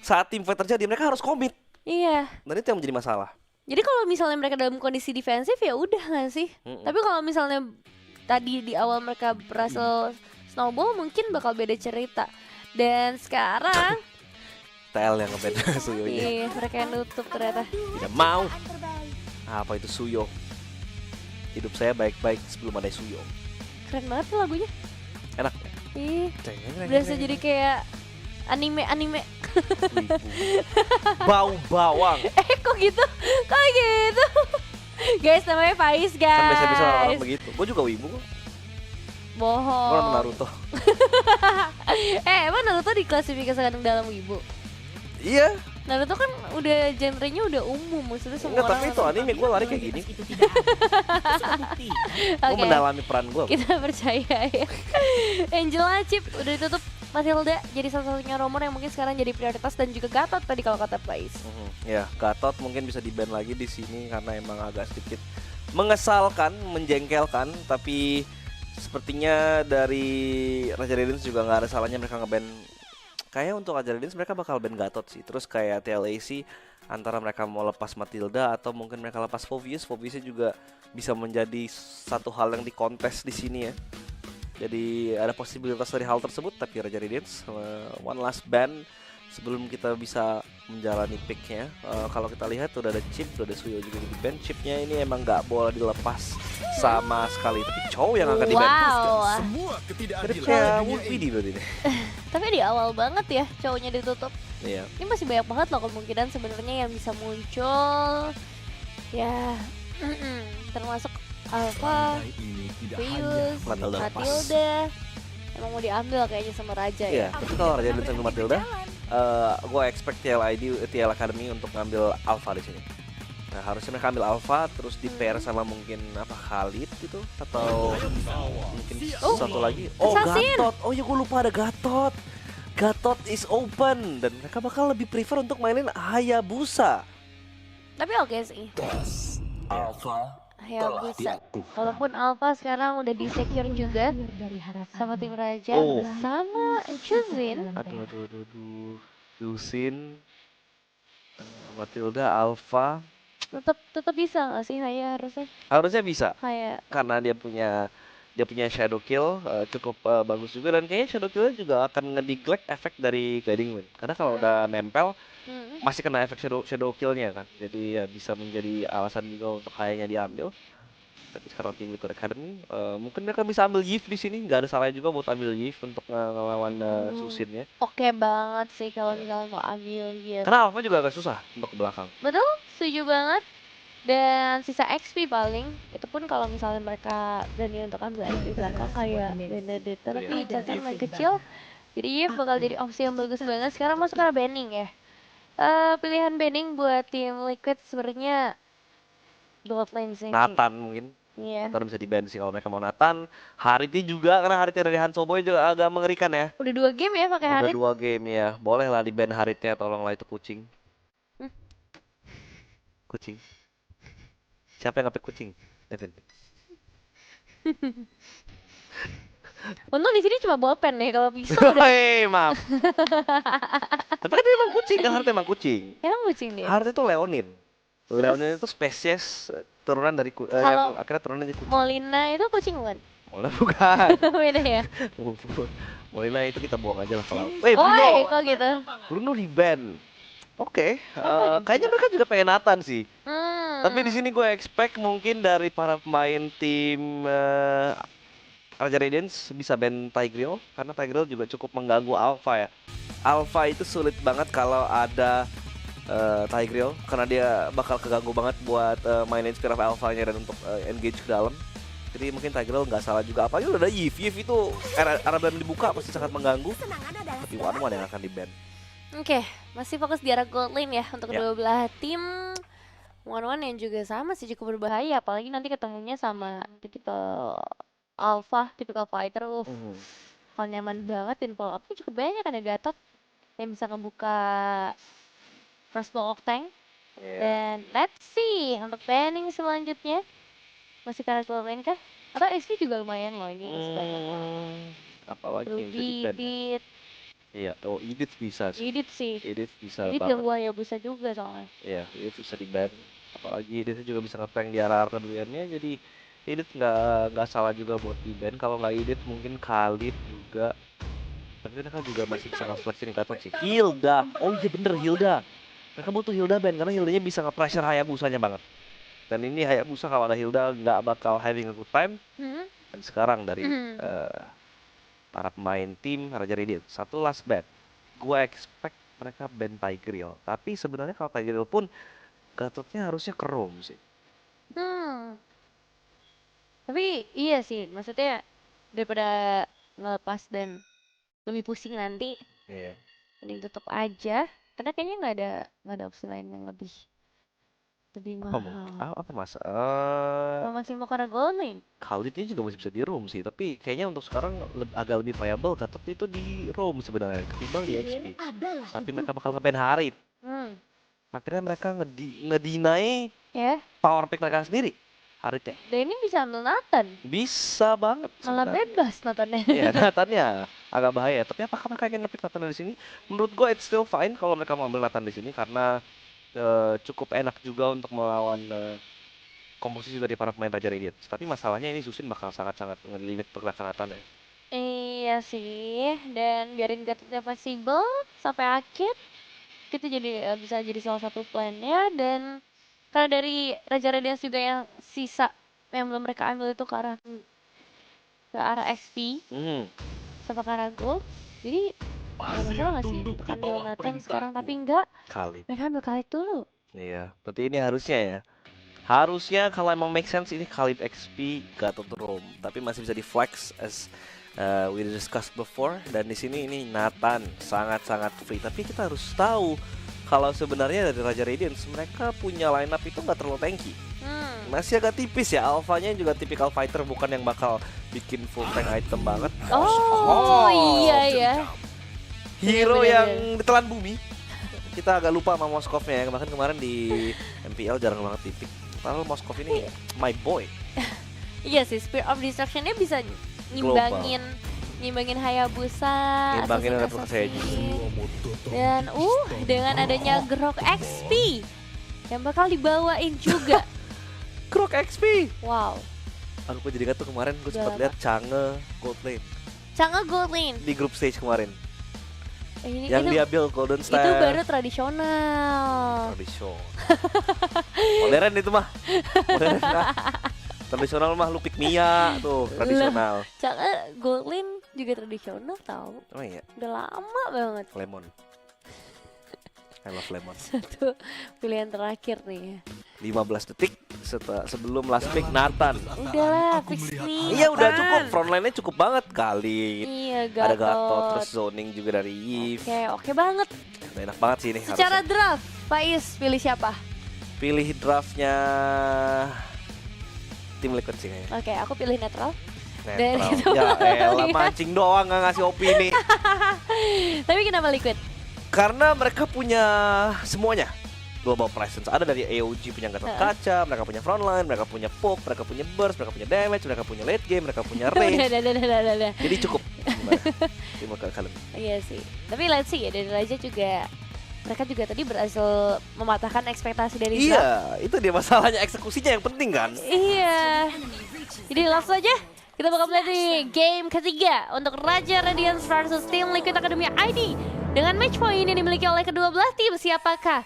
saat team fight terjadi mereka harus komit. Iya. Dan itu yang menjadi masalah. Jadi kalau misalnya mereka dalam kondisi defensif ya udah nggak sih. Tapi kalau misalnya tadi di awal mereka berhasil snowball mungkin bakal beda cerita. Dan sekarang TL yang ngeband Suyonya. iya, mereka yang nutup ternyata. Tidak mau. Apa itu Suyo? Hidup saya baik-baik sebelum ada Suyo. Keren banget tuh lagunya. Enak. Ih, berasa jadi kayak anime. Bau bawang. Kok gitu? Kok gitu? Guys, namanya Faiz guys. Kan biasa-biasa orang-orang begitu. Gue juga wibu kok. Bohong. Gue nonton Naruto. Emang Naruto diklasifikasikan dalam wibu? Iya. Naruto kan udah genrenya udah umum, maksudnya semua Enggak, orang tapi itu nonton. anime gue lari kayak gini. Gue Oke, mendalami peran gue. kita percaya ya. Angela Chip udah ditutup, Matilda jadi salah satunya rumor yang mungkin sekarang jadi prioritas, dan juga Gatot tadi kalau kata Faiz. Ya, Gatot mungkin bisa di-ban lagi di sini karena emang agak sedikit mengesalkan, menjengkelkan, tapi sepertinya dari Raja Raidens juga nggak ada salahnya mereka nge-ban. Kayak untuk Raja Raidens mereka bakal ban Gatot sih. Terus kayak TLAC antara mereka mau lepas Matilda atau mungkin mereka lepas Fovius. Foviusnya juga bisa menjadi satu hal yang dikontes di sini ya. Jadi ada posibilitas dari hal tersebut, tapi Raja Raidens one last ban sebelum kita bisa menjalani picknya. Kalau kita lihat udah ada chip, udah ada Suyo juga di ban. Chipnya ini emang nggak boleh dilepas sama sekali, tapi Chow yang akan di ban. Wow. Semua Jadi ketidakadilan kayak dunia Woodwidi berarti ini. Tapi di awal banget ya cowoknya ditutup. Iya. Ini masih banyak banget loh kemungkinan sebenarnya yang bisa muncul. Ya, termasuk Alpha, Pandai ini tidak hanya Prius, Matilda. Matilda. Emang mau diambil kayaknya sama Raja Iya, ya. tapi kalau Raja Raidens sama Matilda, gue expect TL Academy untuk ngambil Alpha di sini. Nah, harusnya mereka ambil Alpha terus di pair sama mungkin apa Khalid gitu atau mungkin satu lagi. Oh, Assassin. Gatot. Oh ya, gue lupa ada Gatot. Gatot is open dan mereka bakal lebih prefer untuk mainin Hayabusa. Tapi oke sih. Alpha Hayabusa. Walaupun Alpha sekarang udah di-secure juga sama tim Raja, Oh. sama Chuzin. Aduh. Yusin, Matilda, Alpha. Tetap bisa nggak sih Haya harusnya? Harusnya bisa Haya. karena dia punya shadow kill cukup bagus juga, dan kayaknya shadow kill juga akan nge-neglect efek dari guiding wind karena kalau udah nempel masih kena efek shadow killnya kan, jadi ya bisa menjadi alasan juga untuk kayaknya diambil. Tapi sekarang tim Liquid Academy mungkin mereka bisa ambil Yif di sini, nggak ada salahnya juga buat ambil Yif untuk ngelawan Susin ya, Oke banget sih kalau misalnya mau ambil gitu. karena Alpha juga agak susah untuk ke belakang. Betul, setuju banget. Dan sisa XP paling, itu pun kalau misalnya mereka berani untuk ambil XP belakang kayak Benedetta, tapi catatan main kecil. Jadi Yif bakal jadi opsi yang bagus banget. Sekarang masuk ke banning ya. Pilihan banning buat tim Liquid sebenarnya gold lane sih. Nathan mungkin Iya. Nathan bisa di-ban sih kalau mereka mau Nathan. Hariti juga, karena Hariti dari Hanzo Boy juga agak mengerikan ya. Udah 2 game ya pakai Udah Harit. 2 game ya, boleh lah di-ban Haritnya, tolonglah itu kucing. Kucing. Siapa yang ngepick kucing? Nevin. Untung di sini cuma bolpen nih, kalau pisau udah Hei, maaf. Tapi kan dia emang kucing, kan Hariti emang kucing. emang kucing dia. Hariti itu Leonin. Leonin itu spesies turunan dari Kalau- yang akhirnya turunan dari kucing. Molina itu kucing bukan? Molina bukan. Beda ya. Molina itu kita buang aja lah kalau. Oi, Bruno. kok gitu? Bruno di-ban. Oke, kayaknya mereka juga pengen Nathan sih. Tapi di sini gue expect mungkin dari para pemain tim Raja Raidens bisa ban Tigreal, karena Tigreal juga cukup mengganggu Alpha ya. Alpha itu sulit banget kalau ada Tigreal, karena dia bakal keganggu banget buat mainin Spirit of Alpha-nya dan untuk engage ke dalam. Jadi mungkin Tigreal nggak salah juga. Apalagi udah ada Yif itu era ban dibuka pasti sangat mengganggu. Tapi One yang akan di-ban. Oke, masih fokus di arah gold lane ya untuk Ya. kedua belah tim. One yang juga sama sih, cukup berbahaya, apalagi nanti ketemunya sama tipikal alpha, tipikal fighter. Kalau nyaman banget, dan follow up-nya cukup banyak, ada Gatot yang bisa ngebuka first block tank. Dan let's see untuk banning selanjutnya. Masih karena gold lane kah? Atau XP juga lumayan loh ini. Apa lagi yang bisa Ruby, di-ban? Beat, Iya, oh Edith bisa sih. Edith sih. Edith bisa Edith banget. ganggu Hayabusa juga soalnya. Iya, Edith bisa di-ban. Apalagi Edith juga bisa nge-tank di arah keduanya, jadi Edith nggak salah juga buat di-ban. Kalau nggak Edith mungkin Khalid juga. Tapi mereka juga masih bisa nge-flex ini kelihatan sih. Hilda, oh iya bener Hilda. Mereka butuh Hilda ban karena Hildanya bisa nge-pressure Hayabusanya banget. Dan ini Hayabusa kalau ada Hilda nggak bakal having a good time. Hmm. Dan sekarang dari Hmm. para pemain tim Raja Radiant, satu last ban. Gue expect mereka ban Tigreal. Tapi sebenarnya kalau Tigreal pun Gatotnya harusnya ke Rome sih. Hmm. Tapi iya sih, maksudnya daripada ngelepas dan lebih pusing nanti, Iya. mending tutup aja. Karena kayaknya nggak ada opsi lain yang lebih mahal. Apa mas? Kalau masih mau karena gold nih, Khalid ini juga masih bisa di Rome sih. Tapi kayaknya untuk sekarang agak lebih viable Gatot itu di Rome sebenarnya ketimbang di XP. Tapi mereka bakal nge-ban Harit. Akhirnya mereka ngedinai ya. power pick mereka sendiri. Haritnya Dan ini bisa ambil Nathan, bisa banget. malah sebenarnya. bebas Nathannya. Iya, Nathannya agak bahaya. Tapi apakah mereka ingin nge-pick Nathan di sini? Menurut gue it's still fine kalau mereka mau ambil Nathan di sini karena cukup enak juga untuk melawan komposisi dari para pemain Raja Radiant. Tapi masalahnya ini Zusin bakal sangat-sangat ngelimit pergerakan Nathan ya. Iya sih, dan biarin Gatotnya fleksibel sampai akhir, itu jadi bisa jadi salah satu plannya. Dan karena dari Raja Radiance juga yang sisa yang belum mereka ambil itu ke arah XP sama ke arah gold, jadi nggak masalah nggak sih untuk ambil Nathan sekarang, tapi enggak, Khalid. mereka ambil Khalid dulu. Iya, berarti ini harusnya ya. Harusnya kalau emang make sense ini Khalid XP Gatot Rome, tapi masih bisa di flex as we discussed before. Dan di sini ini Nathan sangat-sangat free. Tapi kita harus tahu kalau sebenarnya dari Raja Radiance mereka punya lineup itu nggak terlalu tanky. Masih agak tipis ya. Alphanya juga typical fighter, bukan yang bakal bikin full tank item banget. Oh iya ya. Hero Bener-bener. yang ditelan bumi. Kita agak lupa sama Moskovnya ya. Bahkan kemarin di MPL jarang banget tipik. Padahal Moskov ini my boy. Iya sih, Spear of Destruction-nya bisa nyimbangin Hayabusa, Ngimbangin Assassin. Assassin. Dan dengan adanya Grok XP yang bakal dibawain juga. Grok XP. Wow, Aku jadi ingat tuh kemarin gue Udah sempat lama. lihat Change Gold Lane Change Gold Lane. di grup stage kemarin. Ini Yang itu, dia build Golden Staff. itu baru tradisional. Tradisional. Modern itu mah. Modern kah? Tradisional mah lu pick Mia tuh tradisional. Change Gold Lane juga tradisional tahu. Oh iya, Udah lama banget. Lemon. I love Lemon. Satu pilihan terakhir nih. 15 detik sebelum last pick Nathan. Udahlah, fix nih. Iya udah Nathan. cukup, frontline-nya cukup banget kali. Iya, Ada Gatot, Gatot. terus zoning juga dari Yves. Oke banget. Udah enak banget sih ini. Secara harusnya. draft, Faiz pilih siapa? Pilih draftnya tim Liquid sih kayaknya. Oke, aku pilih netral. Dan Netral. gitu. Ya elah mancing doang nggak ngasih opini. Tapi kenapa Liquid? Karena mereka punya semuanya. Global presence ada dari AOG punya Gatot Kaca, mereka punya frontline, mereka punya poke, mereka punya burst, mereka punya damage, mereka punya late game, mereka punya range. Udah. Jadi cukup. Terima kasih. Iya sih. Tapi let's see ya, dari Raja juga mereka juga tadi berhasil mematahkan ekspektasi dari draft. Iya, itu dia masalahnya, eksekusinya yang penting kan. Iya. Jadi langsung aja kita bakal mulai di game ketiga untuk Raja Radiance versus tim Liquid Academy ID. Dengan match point yang dimiliki oleh kedua belah tim, siapakah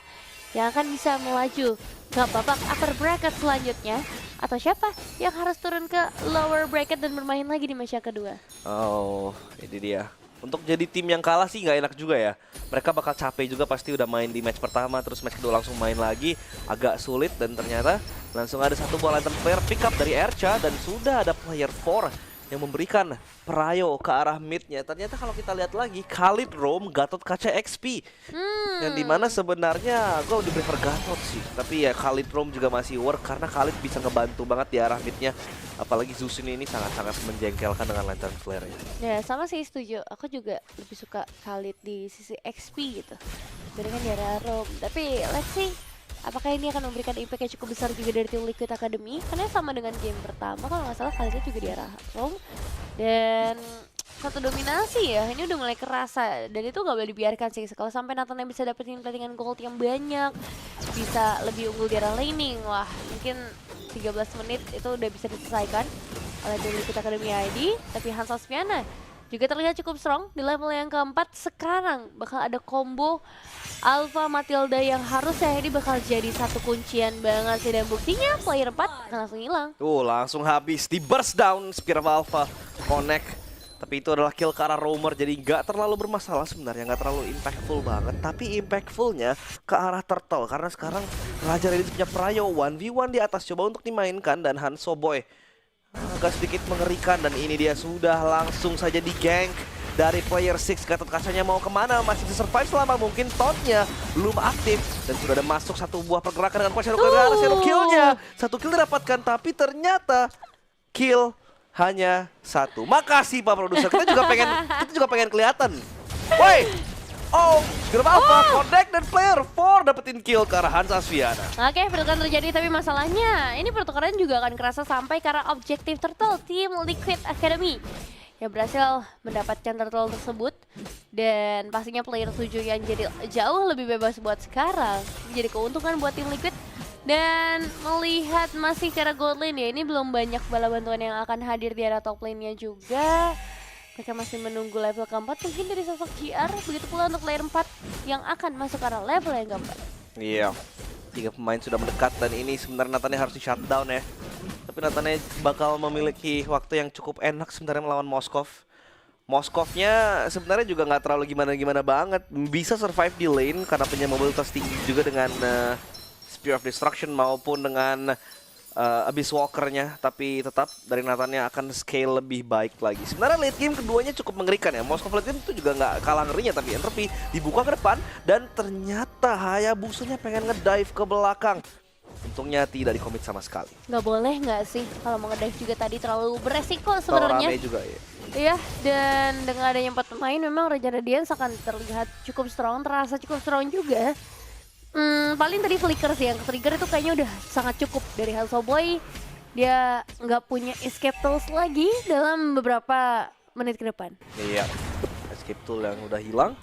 yang akan bisa melaju ke babak upper bracket selanjutnya? Atau siapa yang harus turun ke lower bracket dan bermain lagi di match yang kedua? Oh, ini dia. Untuk jadi tim yang kalah sih nggak enak juga ya. Mereka bakal capek juga pasti udah main di match pertama, terus match kedua langsung main lagi. Agak sulit dan ternyata langsung ada satu ball item player pick up dari Ercha. Dan sudah ada player 4 yang memberikan Prayo ke arah midnya. Ternyata kalau kita lihat lagi, Khalid Rome, Gatot Kaca XP. Yang dimana sebenarnya gue lebih prefer Gatot sih. Tapi ya Khalid Rome juga masih work karena Khalid bisa ngebantu banget di arah midnya. Apalagi Zusin ini sangat-sangat menjengkelkan dengan lantern flare-nya. Ya sama sih, setuju. Aku juga lebih suka Khalid di sisi XP gitu dibandingkan di area Rome. Tapi let's see apakah ini akan memberikan impact yang cukup besar juga dari tim Liquid Academy. Karena sama dengan game pertama kalau nggak salah Khalidnya juga di arah Rome. Dan satu dominasi ya, ini udah mulai kerasa dan itu nggak boleh dibiarkan sih. Kalau sampai Nathan bisa dapetin platingan gold yang banyak, bisa lebih unggul di arah laning, wah mungkin 13 menit itu udah bisa diselesaikan oleh tim Liquid Academy ID. Tapi Hansa Sviana juga terlihat cukup strong di level yang keempat. Sekarang bakal ada combo Alpha Matilda yang harusnya ini bakal jadi satu kuncian banget sih. Dan buktinya player 4 akan langsung hilang. Langsung habis di burst down Spear of Alpha connect. Tapi itu adalah kill ke arah Roamer, jadi nggak terlalu bermasalah sebenarnya, nggak terlalu impactful banget. Tapi impactfulnya ke arah Turtle, karena sekarang Raja Reddit punya Prayo 1v1 di atas, coba untuk dimainkan. Dan Hanso Boy agak sedikit mengerikan, dan ini dia sudah langsung saja di gank dari player 6. Gatot Kacanya mau kemana, masih bisa survive selama mungkin. Tauntnya belum aktif, dan sudah ada masuk satu buah pergerakan dengan Shadow killnya. Satu kill didapatkan, tapi ternyata kill hanya satu. Makasih Pak Produser, kita juga pengen kelihatan. Woi, Spear of Alpha connect dan player 4 dapetin kill ke arah Hansa Sviana. Oke, pertukaran terjadi, tapi masalahnya ini pertukaran juga akan kerasa sampai ke arah objektif Turtle tim Liquid Academy yang berhasil mendapatkan Turtle tersebut. Dan pastinya player 7 yang jadi jauh lebih bebas buat sekarang menjadi keuntungan buat tim Liquid. Dan melihat masih cara gold lane ya, ini belum banyak bala bantuan yang akan hadir di area top lane-nya juga. Mereka masih menunggu level keempat mungkin dari sosok GR. Begitu pula untuk player 4 yang akan masuk ke arah level yang keempat. Iya, 3 pemain sudah mendekat, dan ini sebenarnya Nathannya harus di shutdown ya. Tapi Nathannya bakal memiliki waktu yang cukup enak sebenarnya melawan Moskov. Moskovnya sebenarnya juga nggak terlalu gimana-gimana banget. Bisa survive di lane karena punya mobilitas tinggi juga dengan Spear of Destruction maupun dengan Abyss Walker-nya. Tapi tetap dari Nathannya akan scale lebih baik lagi. Sebenarnya late game keduanya cukup mengerikan ya. Moskov late game itu juga nggak kalah ngerinya, tapi Entropy dibuka ke depan dan ternyata Hayabusanya pengen ngedive ke belakang. Untungnya tidak dikomit sama sekali. Nggak boleh nggak sih kalau mau ngedive juga, tadi terlalu beresiko sebenarnya. Rame juga ya. Iya, dan dengan adanya 4 pemain memang Raja Radiance akan terlihat cukup strong, terasa cukup strong juga. Paling tadi flicker sih yang trigger itu kayaknya udah sangat cukup dari Hanso Boy. Dia nggak punya escape tools lagi dalam beberapa menit ke depan. Iya, escape tool yang udah hilang.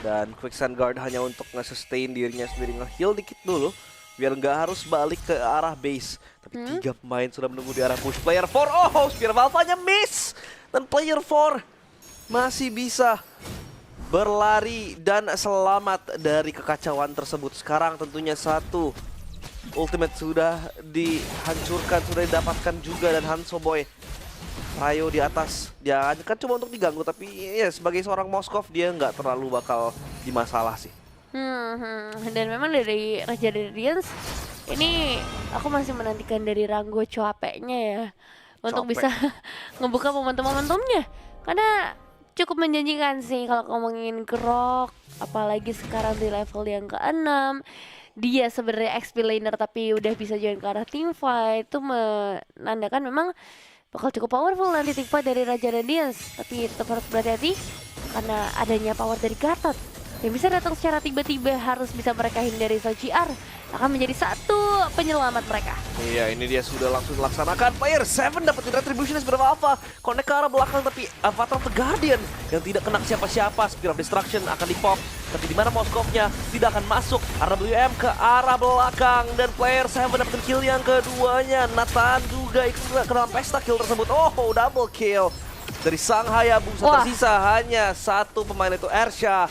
Dan Quicksand Guard hanya untuk nge-sustain dirinya sendiri, nge-heal dikit dulu biar nggak harus balik ke arah base. Tapi 3 pemain sudah menunggu di arah push. Player 4, Spear of Alpha-nya miss. Dan player 4 masih bisa berlari dan selamat dari kekacauan tersebut. Sekarang tentunya satu ultimate sudah dihancurkan, sudah didapatkan juga. Dan Hanso Boy Rayo di atas, dia kan coba untuk diganggu, tapi ya sebagai seorang Moskov dia nggak terlalu bakal dimasalah sih. Dan memang dari Raja Radiance ini aku masih menantikan dari Rango Coapeknya ya untuk bisa ngebuka momentum-momentumnya, karena cukup menjanjikan sih kalau ngomongin Grok, apalagi sekarang di level yang ke-6. Dia sebenarnya XP laner tapi udah bisa join ke arah teamfight, itu menandakan memang bakal cukup powerful nanti teamfight dari Raja Radiance. Tapi tetap harus berhati-hati karena adanya power dari Gatot yang bisa datang secara tiba-tiba, harus bisa mereka hindari. So GR akan menjadi satu penyelamat mereka. Iya, ini dia sudah langsung dilaksanakan. Player 7 dapetin retribution seberapa Alpha. Connect ke arah belakang, tapi Avatar of the Guardian yang tidak kena siapa-siapa. Spear of Destruction akan dipop. Tapi di mana Moskovnya tidak akan masuk. RWM ke arah belakang. Dan player 7 dapetin kill yang keduanya. Nathan juga ikut ke dalam pesta kill tersebut. Double kill dari sang Hayabusa. Tersisa hanya satu pemain, itu Ersha,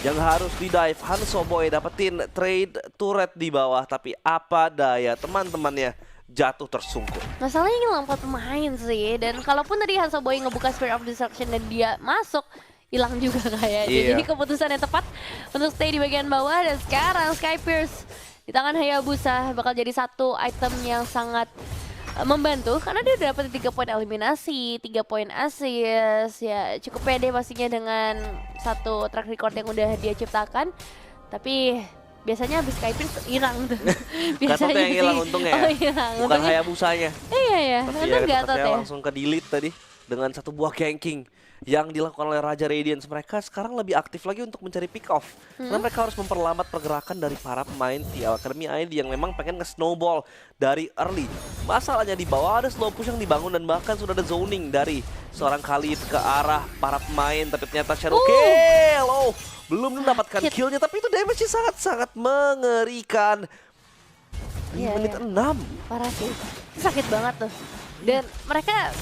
yang harus di-dive. Hanso Boy dapetin trade turret di bawah, tapi apa daya teman-temannya jatuh tersungkur. Masalahnya hilang 4 pemain sih, dan kalaupun tadi Hanso Boy ngebuka Spear of Destruction dan dia masuk, hilang juga kayaknya. Jadi keputusan yang tepat untuk stay di bagian bawah. Dan sekarang Sky Pierce di tangan Hayabusa bakal jadi satu item yang sangat membantu, karena dia udah dapat 3 poin eliminasi, 3 poin assist. Ya cukup pede pastinya dengan satu track record yang udah dia ciptakan. Tapi biasanya habis Sky Pierce hilang tuh. Gatotnya yang hilang untungnya ya. Hilang. Bukan Hayabusanya. Iya ya, Tapi untung ya Gatot ya. langsung ke delete tadi. dengan satu buah ganking yang dilakukan oleh Raja Radiance. Mereka sekarang lebih aktif lagi untuk mencari pick off. Karena mereka harus memperlambat pergerakan dari para pemain TL Academy ID yang memang pengen nge-snowball dari early. Masalahnya di bawah ada slow push yang dibangun dan bahkan sudah ada zoning dari seorang Khalid ke arah para pemain. Tapi ternyata Shadow Kill, belum mendapatkan killnya, tapi itu damage-nya sangat-sangat mengerikan. Di Iya, menit iya. 6. Parah sih. Itu sakit banget tuh. Dan mereka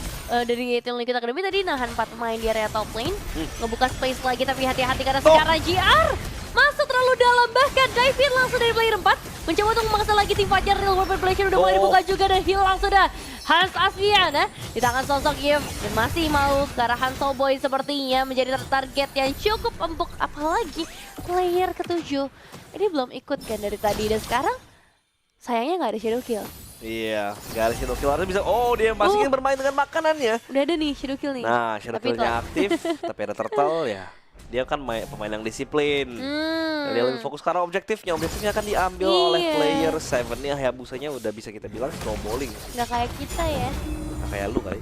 dari Team Liquid Academy tadi nahan 4 pemain di area top lane, ngebuka space lagi, tapi hati-hati karena sekarang JR masuk terlalu dalam, bahkan dive in langsung dari player 4 mencoba untuk memaksa lagi tim Fajar. Real World Population udah mulai dibuka juga dan hilang sudah Hans Asviana di tangan sosok Yves, dan masih mau ke arah Hanso Boy sepertinya menjadi target yang cukup empuk, apalagi player ke-7 ini belum ikut kan dari tadi, dan sekarang sayangnya nggak ada shadow kill. Iya, gak ada Shadow Kill harusnya bisa. Oh, dia masih ingin bermain dengan makanannya. Udah ada nih shadow kill nih. Nah, Shadow Tapi Kill-nya telat. aktif, tapi ada Turtle ya. Dia kan pemain yang disiplin. Dan dia lebih fokus karena objektifnya akan diambil oleh Iya. player 7-nya. Hayabusanya udah bisa kita bilang snowballing. Nggak kayak kita ya. Nah, kayak lu kali.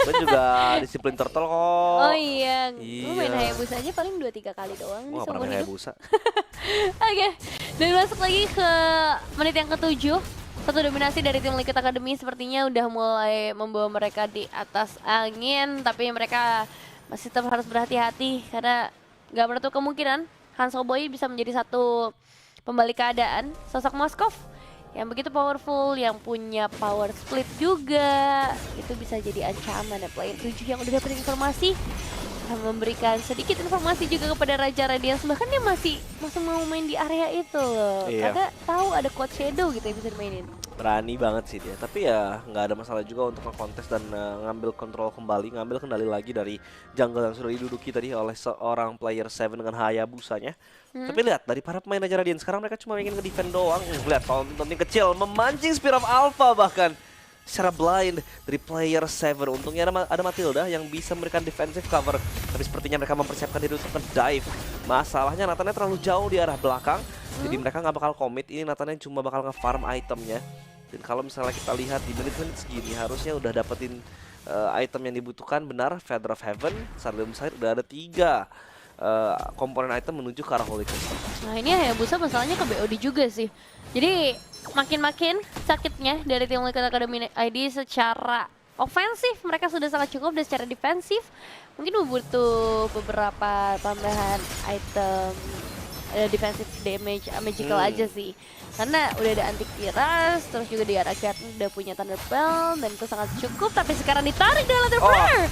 Lu juga disiplin Turtle kok. Oh iya, lu main Iya. Hayabusa aja paling 2-3 kali doang nih Wah, seumur pernah main hidup. Hayabusa. Oke, dan masuk lagi ke menit yang ke-7. Satu dominasi dari tim Liquid Academy sepertinya udah mulai membawa mereka di atas angin, tapi mereka masih tetap harus berhati-hati karena nggak menutup kemungkinan Hanso Boy bisa menjadi satu pembalik keadaan. Sosok Moskov yang begitu powerful, yang punya power split juga, itu bisa jadi ancaman ya. Player 7 yang udah dapetin informasi akan memberikan sedikit informasi juga kepada Raja Radiance, bahkan dia masih mau main di area itu loh. Iya. Karena tahu ada quad shadow gitu yang bisa dimainin. Berani banget sih dia, tapi ya nggak ada masalah juga untuk nge-contest dan ngambil kontrol kembali, ngambil kendali lagi dari jungle yang sudah diduduki tadi oleh seorang player 7 dengan Hayabusanya. Tapi lihat dari para pemain Raja Radiant sekarang mereka cuma ingin nge-defend doang. Lihat Fountain kecil memancing Spear of Alpha bahkan secara blind dari player 7. Untungnya ada Matilda yang bisa memberikan defensive cover, tapi sepertinya mereka mempersiapkan diri untuk nge-dive. Masalahnya Nathannya terlalu jauh di arah belakang, jadi mereka nggak bakal commit. Ini Nathannya cuma bakal nge-farm itemnya. Dan kalau misalnya kita lihat di menit-menit segini harusnya udah dapetin item yang dibutuhkan. Benar, Feather of Heaven, Sarlium Sight udah ada 3 komponen item menuju ke arah Holy Crystal. Nah ini Hayabusa masalahnya ke BOD juga sih. Jadi makin-makin sakitnya dari tim Liquid Academy ID secara ofensif mereka sudah sangat cukup, dan secara defensif mungkin butuh beberapa tambahan item defensive damage magical aja sih. Karena udah ada antivirus, terus juga di arah Gat udah punya Thunderbolt, dan itu sangat cukup. Tapi sekarang ditarik dengan Leather Flare.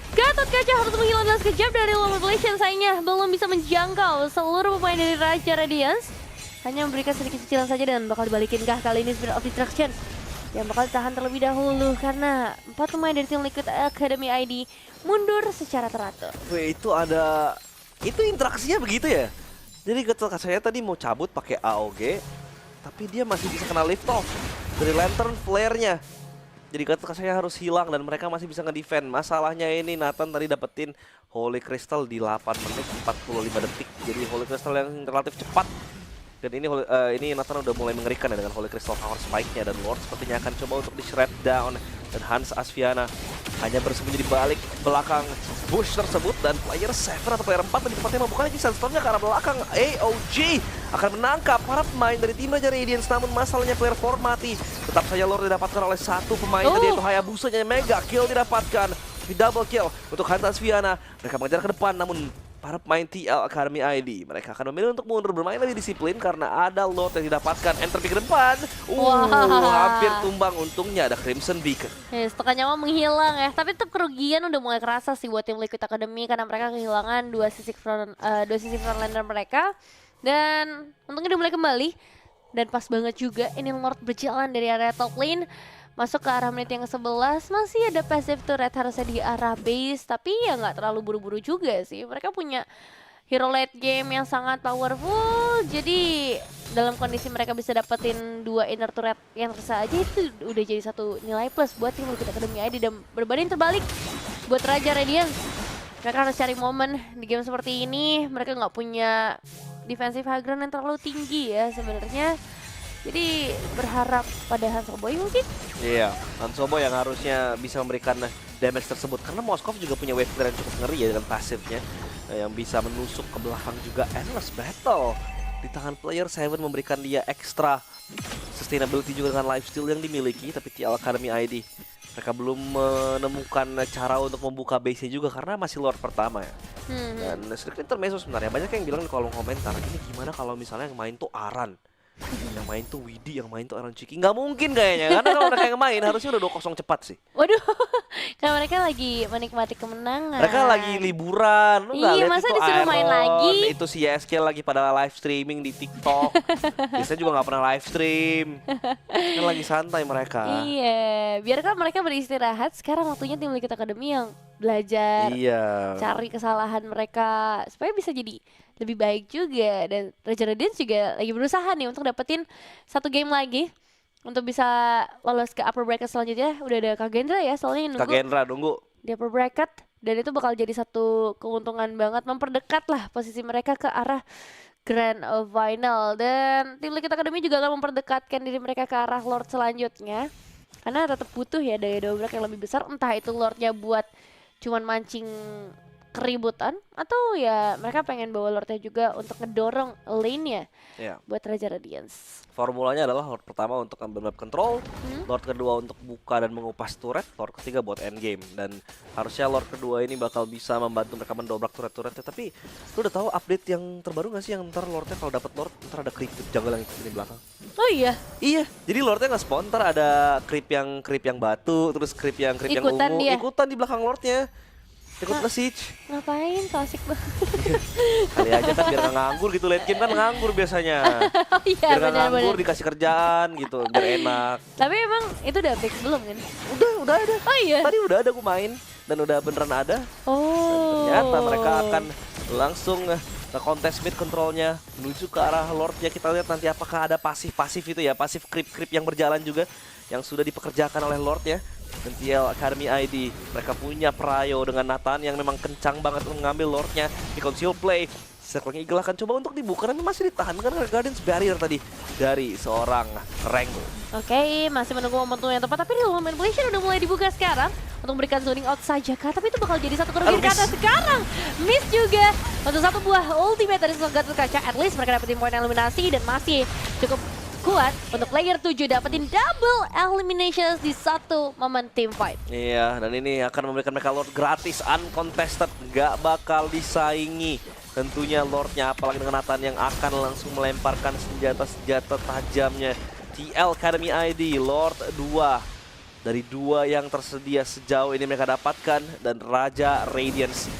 Gatot Kaca harus menghilang dengan sekejap dari Low Population, sayangnya belum bisa menjangkau seluruh pemain dari Raja Radiance. Hanya memberikan sedikit cicilan saja dan bakal dibalikinkah kali ini Spirit of Destruction yang bakal ditahan terlebih dahulu karena 4 pemain dari tim Liquid Academy ID mundur secara teratur. Wih, itu interaksinya begitu ya. Jadi Gatot Kacanya tadi mau cabut pakai AOG, tapi dia masih bisa kena lift off dari lantern flare-nya. Jadi Gatot Kacanya harus hilang dan mereka masih bisa nge-defend. Masalahnya ini Nathan tadi dapetin Holy Crystal di 8 menit 45 detik. Jadi Holy Crystal yang relatif cepat. Dan ini Nathan udah mulai mengerikan ya dengan Holy Crystal Power Spike-nya, dan Lord sepertinya akan coba untuk di-shred down. Dan Hans Asviana hanya bersembunyi di balik belakang bush tersebut, dan player 7 atau player 4 lebih tepatnya membuka lagi Sandstorm-nya ke arah belakang. AOG akan menangkap para pemain dari tim Raja Radiance, namun masalahnya player 4 mati. Tetap saja Lord didapatkan oleh satu pemain tadi, yaitu Hayabusanya. Mega kill didapatkan, di double kill untuk Hans Asviana. Mereka mengejar ke depan, namun para pemain TL Academy ID mereka akan memilih untuk mundur, bermain lebih disiplin karena ada Lord yang didapatkan. Entropy ke depan, hampir tumbang. Untungnya ada Crimson Beacon. Setengah nyawa menghilang ya, tapi tetap kerugian udah mulai kerasa sih buat tim Liquid Academy karena mereka kehilangan dua sisi frontlaner mereka, dan untungnya udah mulai kembali. Dan pas banget juga ini Lord berjalan dari area top lane masuk ke arah menit yang ke-11. Masih ada passive turret harusnya di arah base, tapi ya nggak terlalu buru-buru juga sih. Mereka punya hero late game yang sangat powerful, jadi dalam kondisi mereka bisa dapetin 2 inner turret yang tersa aja, itu udah jadi satu nilai plus buat tim Liquid Academy ID. Dan berbanding terbalik buat Raja Radiance, mereka harus cari momen di game seperti ini. Mereka nggak punya defensive high ground yang terlalu tinggi ya sebenarnya. Jadi berharap pada Hanso Boy mungkin. Iya, Hansobo yang harusnya bisa memberikan damage tersebut. Karena Moskov juga punya wave clear yang cukup ngeri ya dengan pasifnya yang bisa menusuk ke belakang juga. Endless battle di tangan player Seven memberikan dia ekstra sustainability juga dengan lifesteal yang dimiliki. Tapi TL Academy ID mereka belum menemukan cara untuk membuka base-nya juga karena masih Lord pertama ya. Dan sedikit intermezzo sebenarnya. Banyak yang bilang di kolom komentar, ini gimana kalau misalnya yang main tuh Aran, yang main tuh Widi, yang main tuh Aran Ciki. Nggak mungkin kayaknya, karena kalau mereka yang main harusnya udah 2-0 cepat sih. Waduh, kan mereka lagi menikmati kemenangan. Mereka lagi liburan, lu nggak Iya, lihat masa itu disuruh main Iron, lagi? itu si YSK lagi pada live streaming di TikTok. Biasanya juga nggak pernah live stream, kan lagi santai mereka. Iya, biarkan mereka beristirahat. Sekarang waktunya tim Liquid Academy yang belajar, Iya. cari kesalahan mereka supaya bisa jadi lebih baik juga. Dan Raja Radiance juga lagi berusaha nih untuk dapetin satu game lagi untuk bisa lolos ke upper bracket selanjutnya. Udah ada Kak Gendra ya, soalnya yang Kak nunggu Gendra nunggu. di upper bracket. Dan itu bakal jadi satu keuntungan banget, memperdekat lah posisi mereka ke arah Grand Final. Dan tim Liquid Academy juga akan memperdekatkan diri mereka ke arah Lord selanjutnya. Karena tetap butuh ya daya dobrak yang lebih besar. Entah itu Lordnya buat cuman mancing keributan, atau ya mereka pengen bawa Lordnya juga untuk ngedorong lane-nya Iya. buat Raja Radiance. Formulanya adalah Lord pertama untuk ambil map control, Lord kedua untuk buka dan mengupas turret, Lord ketiga buat endgame. Dan harusnya Lord kedua ini bakal bisa membantu mereka mendobrak turret-turretnya. Tapi lu udah tahu update yang terbaru gak sih yang ntar Lordnya kalau dapat Lord ntar ada creep jungle yang di belakang? Oh iya, Iya, jadi Lordnya nggak spawn, ntar ada creep yang batu, terus creep yang Ikutan ungu, dia. ikutan di belakang Lordnya. Ikut nge-siege. ngapain? So asik banget. Kali aja kan biar nggak nganggur gitu, late game kan nganggur biasanya. Oh iya, Biar nggak nganggur benar-benar. dikasih kerjaan gitu, biar enak. Tapi emang itu udah fix belum kan? Udah ada. Oh iya. Tadi udah ada gue main dan udah beneran ada. Oh. Ternyata mereka akan langsung ke kontes mid controlnya menuju ke arah Lordnya. Kita lihat nanti apakah ada pasif-pasif itu ya, pasif creep-creep yang berjalan juga yang sudah dipekerjakan oleh Lordnya. Dan TL Academy ID mereka punya Prayo dengan Nathan yang memang kencang banget mengambil Lordnya di conceal play. Circle-nya Eagle akan coba untuk dibuka dan masih ditahan karena Guardians barrier tadi dari seorang Rengo. Oke, masih menunggu momentum yang tepat, tapi real manipulation udah mulai dibuka sekarang untuk memberikan zoning out saja kah, tapi itu bakal jadi satu kerugian Aduh, karena miss. sekarang miss juga untuk satu buah ultimate dari Gatot Kaca. At least mereka dapetin poin eliminasi dan masih cukup kuat untuk player 7 dapetin double eliminations di satu momen team fight. Iya, dan ini akan memberikan mereka Lord gratis, uncontested, nggak bakal disaingi. Tentunya Lordnya, apalagi dengan Nathan yang akan langsung melemparkan senjata-senjata tajamnya. TL Academy ID, Lord 2. Dari 2 yang tersedia sejauh ini mereka dapatkan, dan Raja Radiance.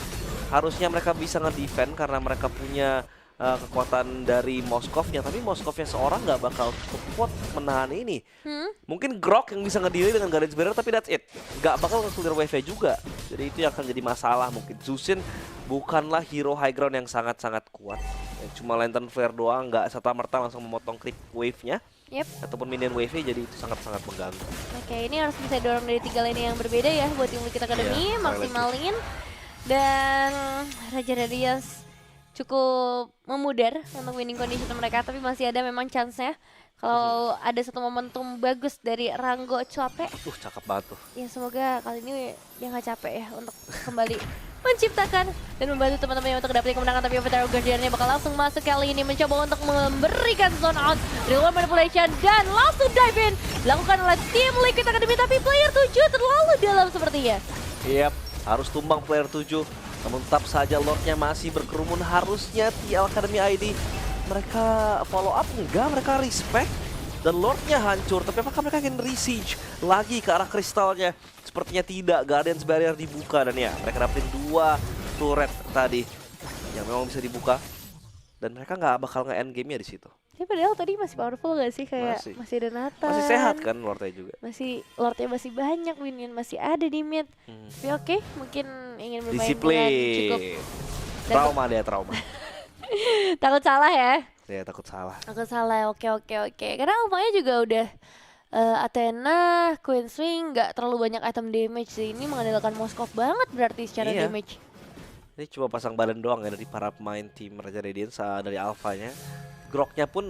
Harusnya mereka bisa nge-defend karena mereka punya kekuatan dari Moskovnya, tapi Moskovnya seorang nggak bakal cukup kuat menahan ini. Mungkin Grok yang bisa ngedili dengan Guardians Barrier, tapi that's it. Nggak bakal nge-clear wave juga. Jadi itu yang akan jadi masalah mungkin. Zusin bukanlah hero high ground yang sangat-sangat kuat. Yang cuma lantern flare doang, nggak serta-merta langsung memotong creep wave-nya. Yep. Ataupun minion wave-nya, jadi itu sangat-sangat mengganggu. Oke, ini harus bisa dorong dari 3 lane yang berbeda ya buat tim Liquid Academy, Iya, maksimalin. Dan Raja Radiance cukup memudar untuk winning condition mereka, tapi masih ada memang chance-nya kalau ada satu momentum bagus dari Ranggo Cuape. Cakep banget tuh. Ya semoga kali ini dia nggak capek ya untuk kembali menciptakan dan membantu teman-temannya untuk dapetin kemenangan. Tapi Avatar Guardian-nya bakal langsung masuk kali ini, mencoba untuk memberikan zone out, real manipulation, dan langsung dive in dilakukan oleh tim Liquid Academy. Tapi player 7 terlalu dalam sepertinya. Yap, harus tumbang player 7. Namun tetap saja Lordnya masih berkerumun. Harusnya TL Academy ID mereka follow up, enggak, mereka respect. Dan Lordnya hancur, tapi apakah mereka ingin re-siege lagi ke arah kristalnya? Sepertinya tidak, Guardians Barrier dibuka. Dan ya, mereka dapetin 2 turret tadi yang memang bisa dibuka. Dan mereka nggak bakal nge-end game-nya di situ. Tapi padahal tadi masih powerful gak sih? Kayak Masih. masih ada Nathan. Masih sehat kan Lordnya juga. Masih Lordnya masih banyak, minion masih ada di mid. Tapi oke, mungkin ingin bermain dengan cukup Disiplin. Trauma dia, trauma. takut salah ya. Ya, takut salah. Takut salah, oke. Karena umpamanya juga udah Athena, Queen Swing nggak terlalu banyak item damage sih. Ini mengandalkan Moskov banget berarti secara Iya. damage. Ini cuma pasang badan doang ya dari para pemain tim Raja Radiance dari Alpha-nya. Groknya pun,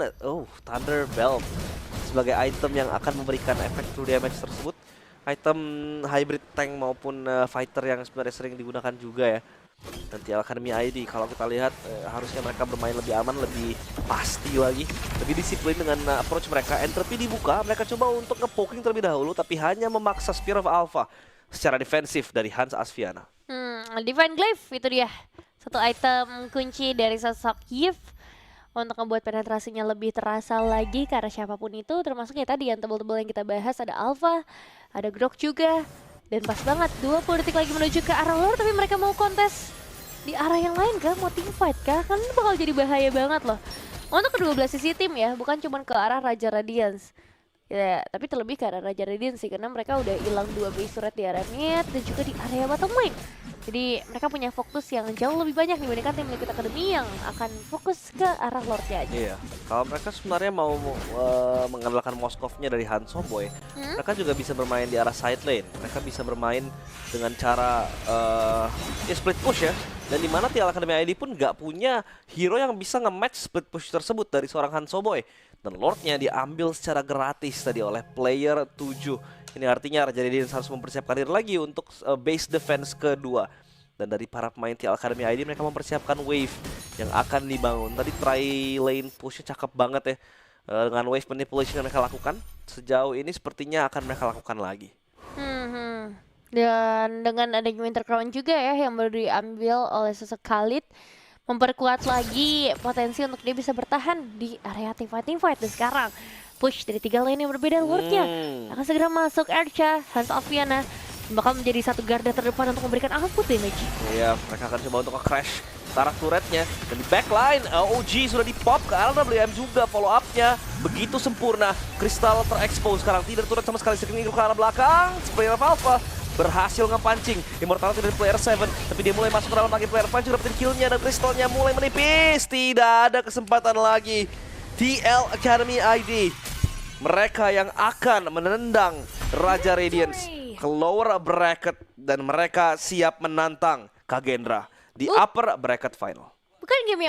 Thunder Belt sebagai item yang akan memberikan efek true damage tersebut. item hybrid tank maupun fighter yang sebenarnya sering digunakan juga ya. Dan TL Academy ID kalau kita lihat harusnya mereka bermain lebih aman, lebih pasti lagi, lebih disiplin dengan approach mereka. Entropy dibuka, mereka coba untuk nge-poking terlebih dahulu tapi hanya memaksa Spear of Alpha secara defensif dari Hans Asviana. Divine Glaive itu dia. Satu item kunci dari sosok Yves untuk membuat penetrasinya lebih terasa lagi karena siapapun itu, termasuk ya tadi yang tebel-tebel yang kita bahas, ada Alpha, ada Grok juga. Dan pas banget 20 detik lagi menuju ke arah Lord, tapi mereka mau kontes di arah yang lain kah? Mau team fight kah? Kan ini bakal jadi bahaya banget loh. Untuk kedua belah sisi tim ya, bukan cuma ke arah Raja Radiance. Ya, tapi terlebih ke arah Raja Radiance sih, karena mereka udah hilang 2 base turret di area mid dan juga di area bottom lane. Jadi mereka punya fokus yang jauh lebih banyak dibandingkan tim Liquid Academy yang akan fokus ke arah Lordnya aja. Iya, kalau mereka sebenarnya mau mengandalkan Moskovnya dari Hanzo Boy, mereka juga bisa bermain di arah side lane. Mereka bisa bermain dengan cara ya split push ya. Dan dimana TL Academy ID pun nggak punya hero yang bisa nge-match split push tersebut dari seorang Hanzo Boy. Dan Lordnya diambil secara gratis tadi oleh player 7. Ini artinya Raja Radiance harus mempersiapkan diri lagi untuk base defense kedua. Dan dari para pemain TL Academy ID mereka mempersiapkan wave yang akan dibangun. Tadi try lane pushnya cakep banget ya. Dengan wave manipulation yang mereka lakukan, sejauh ini sepertinya akan mereka lakukan lagi. Dan dengan adanya Winter Crown juga ya yang baru diambil oleh sosok Khalid, memperkuat lagi potensi untuk dia bisa bertahan di area teamfight. Dan sekarang push dari 3 lane yang berbeda, Lordnya akan segera masuk. Archa, Hans Asviana bakal menjadi satu garda terdepan untuk memberikan output damage. Iya, mereka akan coba untuk nge-crash arah turretnya. Dan di backline, OG sudah di-pop ke arah WM juga. Follow up-nya begitu sempurna. Crystal terekspos sekarang, tidak turret sama sekali. Screen ke arah belakang, Sprayer of Alpha berhasil ngepancing Immortality dari player 7, tapi dia mulai masuk ke dalam lagi. Player 5 juga dapetin killnya dan Crystalnya mulai menipis. Tidak ada kesempatan lagi. TL Academy ID, mereka yang akan menendang Raja Radiance ke lower bracket dan mereka siap menantang Kagendra di upper bracket final. Bukan game yang